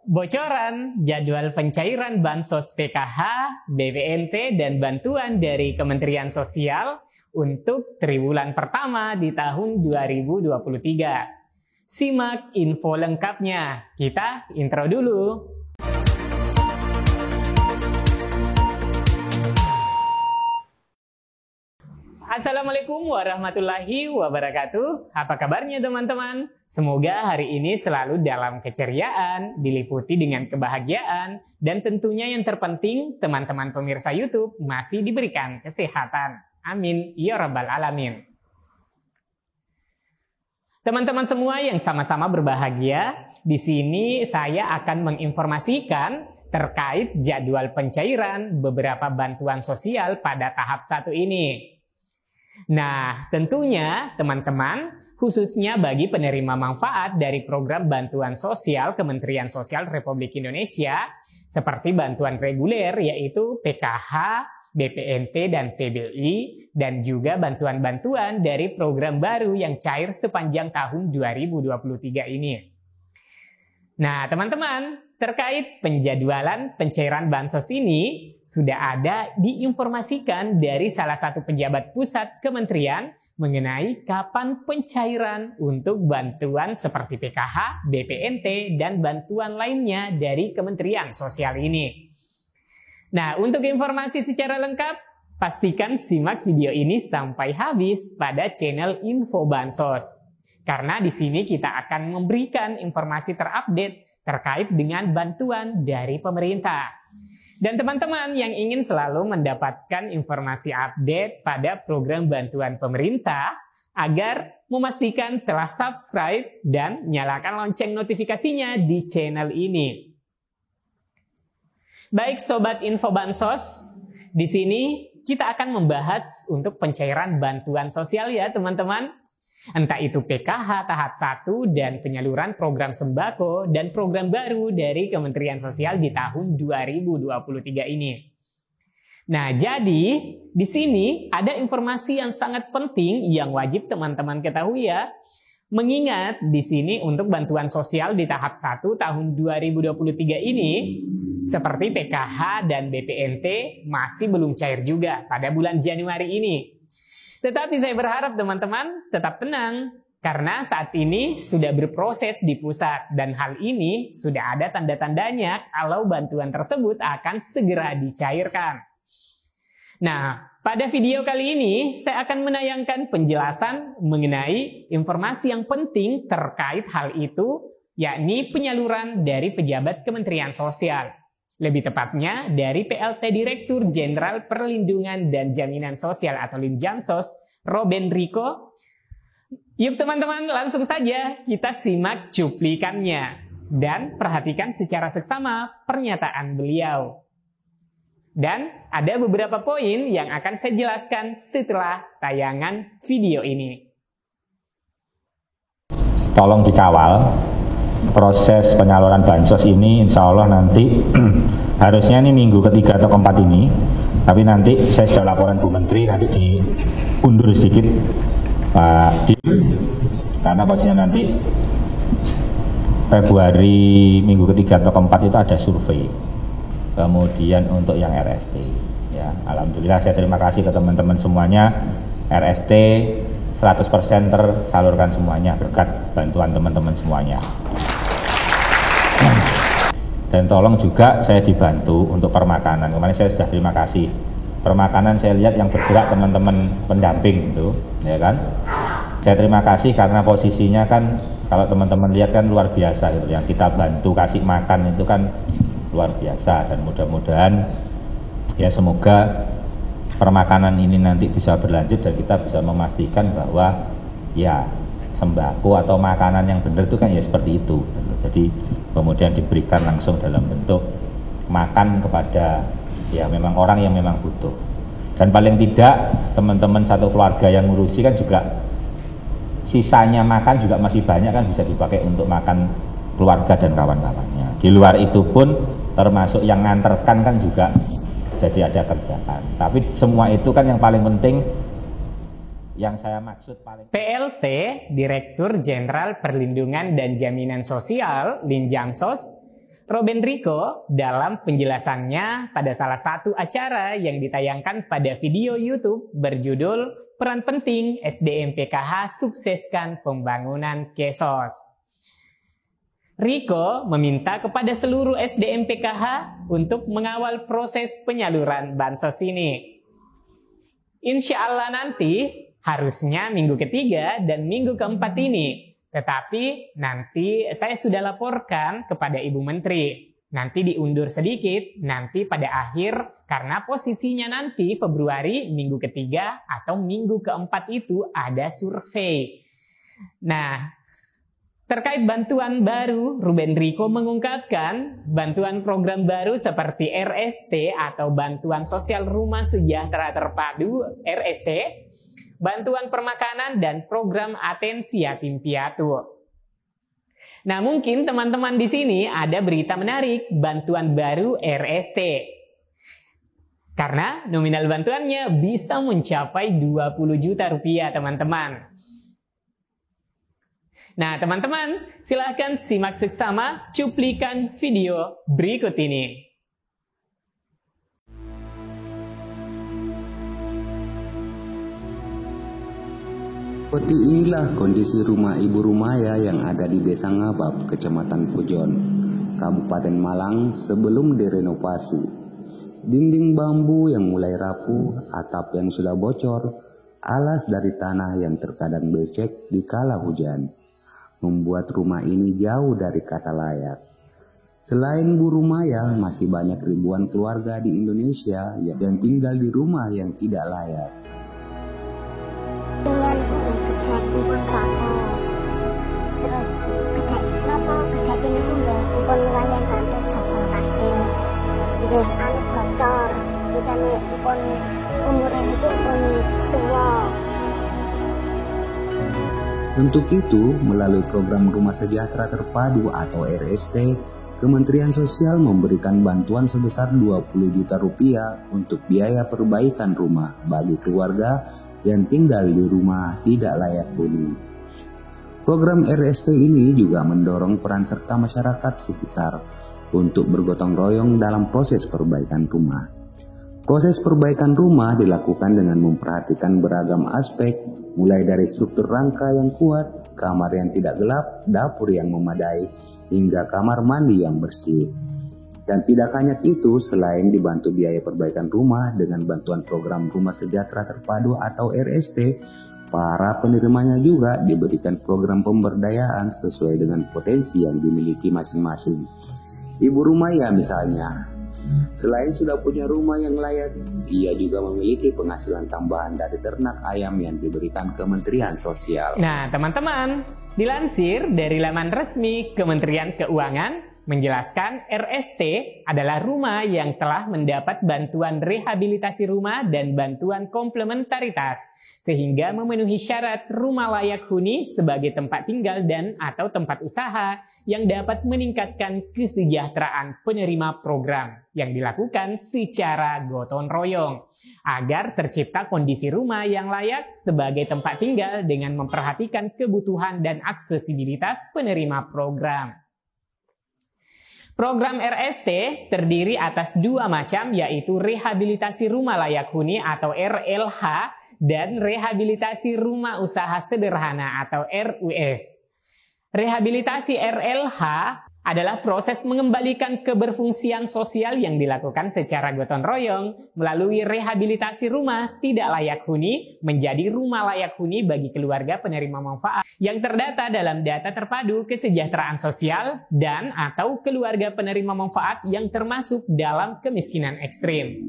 bocoran jadwal pencairan Bansos PKH, BPNT, dan bantuan dari Kementerian Sosial untuk triwulan pertama di tahun 2023. Simak info lengkapnya. Kita intro dulu. Assalamualaikum warahmatullahi wabarakatuh. Apa kabarnya teman-teman? Semoga hari ini selalu dalam keceriaan, diliputi dengan kebahagiaan, dan tentunya yang terpenting teman-teman pemirsa YouTube masih diberikan kesehatan. Amin ya rabbal alamin. Teman-teman semua yang sama-sama berbahagia, di sini saya akan menginformasikan terkait jadwal pencairan beberapa bantuan sosial pada tahap 1 ini. Nah, tentunya teman-teman, khususnya bagi penerima manfaat dari program bantuan sosial Kementerian Sosial Republik Indonesia, seperti bantuan reguler yaitu PKH, BPNT, dan PBI, dan juga bantuan-bantuan dari program baru yang cair sepanjang tahun 2023 ini. Nah, teman-teman, terkait penjadwalan pencairan bansos ini sudah ada diinformasikan dari salah satu pejabat pusat kementerian mengenai kapan pencairan untuk bantuan seperti PKH, BPNT, dan bantuan lainnya dari Kementerian Sosial ini. Nah, untuk informasi secara lengkap, pastikan simak video ini sampai habis pada channel Info Bansos. Karena di sini kita akan memberikan informasi terupdate terkait dengan bantuan dari pemerintah. Dan teman-teman yang ingin selalu mendapatkan informasi update pada program bantuan pemerintah, agar memastikan telah subscribe dan nyalakan lonceng notifikasinya di channel ini. Baik Sobat Info Bansos, di sini kita akan membahas untuk pencairan bantuan sosial ya teman-teman. Entah itu PKH tahap 1 dan penyaluran program sembako dan program baru dari Kementerian Sosial di tahun 2023 ini. Nah, jadi di sini ada informasi yang sangat penting yang wajib teman-teman ketahui ya. Mengingat di sini untuk bantuan sosial di tahap 1 tahun 2023 ini seperti PKH dan BPNT masih belum cair juga pada bulan Januari ini. Tetapi saya berharap teman-teman tetap tenang karena saat ini sudah berproses di pusat dan hal ini sudah ada tanda-tandanya kalau bantuan tersebut akan segera dicairkan. Nah, pada video kali ini saya akan menayangkan penjelasan mengenai informasi yang penting terkait hal itu, yakni penyaluran dari pejabat Kementerian Sosial. Lebih tepatnya dari PLT Direktur Jenderal Perlindungan dan Jaminan Sosial atau Linjamsos, Robben Riko. Yuk teman-teman, langsung saja kita simak cuplikannya dan perhatikan secara seksama pernyataan beliau. Dan ada beberapa poin yang akan saya jelaskan setelah tayangan video ini. Tolong dikawal proses penyaluran bansos ini, insya Allah nanti harusnya ini minggu ketiga atau keempat ini, tapi nanti saya sudah laporan Bu Menteri, nanti diundur sedikit Pak Dim, karena pastinya nanti Februari minggu ketiga atau keempat itu ada survei, kemudian untuk yang RST ya, alhamdulillah saya terima kasih ke teman-teman semuanya, RST 100% tersalurkan semuanya berkat bantuan teman-teman semuanya. Dan tolong juga saya dibantu untuk permakanan. Kemarin saya sudah terima kasih. Permakanan saya lihat yang bergerak teman-teman pendamping itu, ya kan. Saya terima kasih karena posisinya kan kalau teman-teman lihat kan luar biasa gitu. Yang kita bantu kasih makan itu kan luar biasa, dan mudah-mudahan ya semoga permakanan ini nanti bisa berlanjut dan kita bisa memastikan bahwa ya sembako atau makanan yang benar itu kan ya seperti itu. Jadi kemudian diberikan langsung dalam bentuk makan kepada ya memang orang yang memang butuh. Dan paling tidak teman-teman satu keluarga yang ngurusi kan juga sisanya makan juga masih banyak kan bisa dipakai untuk makan keluarga dan kawan-kawannya. Di luar itu pun termasuk yang nganterkan kan juga jadi ada kerjaan. Tapi semua itu kan yang paling penting, yang saya maksud paling PLT Direktur Jenderal Perlindungan dan Jaminan Sosial Linjamsos Ruben Riko dalam penjelasannya pada salah satu acara yang ditayangkan pada video YouTube berjudul Peran Penting SDM PKH Sukseskan Pembangunan Kesos. Riko meminta kepada seluruh SDM PKH untuk mengawal proses penyaluran bansos ini. Insya Allah nanti harusnya minggu ketiga dan minggu keempat ini. Tetapi nanti saya sudah laporkan kepada Ibu Menteri. Nanti diundur sedikit, nanti pada akhir, karena posisinya nanti Februari minggu ketiga atau minggu keempat itu ada survei. Nah, terkait bantuan baru, Ruben Riko mengungkapkan bantuan program baru seperti RST atau Bantuan Sosial Rumah Sejahtera Terpadu RST, bantuan permakanan, dan program atensi yatim piatu. Nah, mungkin teman-teman di sini ada berita menarik bantuan baru RST. Karena nominal bantuannya bisa mencapai 20 juta rupiah, teman-teman. Nah, teman-teman, silahkan simak seksama cuplikan video berikut ini. Seperti inilah kondisi rumah Ibu Rumaya yang ada di Desa Ngabab, Kecamatan Pujon, Kabupaten Malang sebelum direnovasi. Dinding bambu yang mulai rapuh, atap yang sudah bocor, alas dari tanah yang terkadang becek di kala hujan, membuat rumah ini jauh dari kata layak. Selain Bu Rumaya, masih banyak ribuan keluarga di Indonesia yang tinggal di rumah yang tidak layak. Kupon rapo, terus gedek napa gedek ini nggih kupon wayang gantos dobel kabeh, nggih anu bocor, jane kupon umure niku pun tua. Untuk itu, melalui program Rumah Sejahtera Terpadu atau RST, Kementerian Sosial memberikan bantuan sebesar 20 juta rupiah untuk biaya perbaikan rumah bagi keluarga yang tinggal di rumah tidak layak huni. Program RST ini juga mendorong peran serta masyarakat sekitar untuk bergotong royong dalam proses perbaikan rumah. Proses perbaikan rumah dilakukan dengan memperhatikan beragam aspek, mulai dari struktur rangka yang kuat, kamar yang tidak gelap, dapur yang memadai, hingga kamar mandi yang bersih. Dan tidak hanya itu, selain dibantu biaya perbaikan rumah dengan bantuan program Rumah Sejahtera Terpadu atau RST, para penerimanya juga diberikan program pemberdayaan sesuai dengan potensi yang dimiliki masing-masing. Ibu Rumaya misalnya, selain sudah punya rumah yang layak, ia juga memiliki penghasilan tambahan dari ternak ayam yang diberikan Kementerian Sosial. Nah, teman-teman, dilansir dari laman resmi Kementerian Keuangan, menjelaskan RST adalah rumah yang telah mendapat bantuan rehabilitasi rumah dan bantuan komplementaritas sehingga memenuhi syarat rumah layak huni sebagai tempat tinggal dan atau tempat usaha yang dapat meningkatkan kesejahteraan penerima program yang dilakukan secara gotong royong agar tercipta kondisi rumah yang layak sebagai tempat tinggal dengan memperhatikan kebutuhan dan aksesibilitas penerima program. Program RST terdiri atas dua macam, yaitu rehabilitasi rumah layak huni atau RLH dan rehabilitasi rumah usaha sederhana atau RUS. Rehabilitasi RLH adalah proses mengembalikan keberfungsian sosial yang dilakukan secara gotong royong melalui rehabilitasi rumah tidak layak huni menjadi rumah layak huni bagi keluarga penerima manfaat yang terdata dalam data terpadu kesejahteraan sosial dan atau keluarga penerima manfaat yang termasuk dalam kemiskinan ekstrim.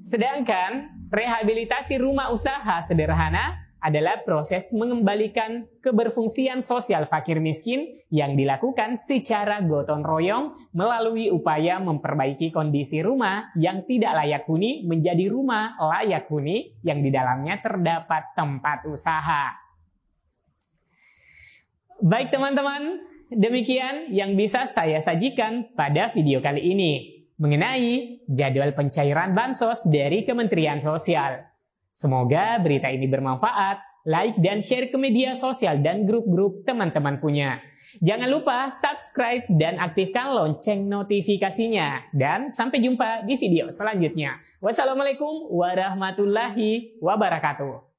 Sedangkan rehabilitasi rumah usaha sederhana adalah proses mengembalikan keberfungsian sosial fakir miskin yang dilakukan secara gotong royong melalui upaya memperbaiki kondisi rumah yang tidak layak huni menjadi rumah layak huni yang di dalamnya terdapat tempat usaha. Baik teman-teman, demikian yang bisa saya sajikan pada video kali ini mengenai jadwal pencairan bansos dari Kementerian Sosial. Semoga berita ini bermanfaat, like dan share ke media sosial dan grup-grup teman-teman punya. Jangan lupa subscribe dan aktifkan lonceng notifikasinya. Dan sampai jumpa di video selanjutnya. Wassalamualaikum warahmatullahi wabarakatuh.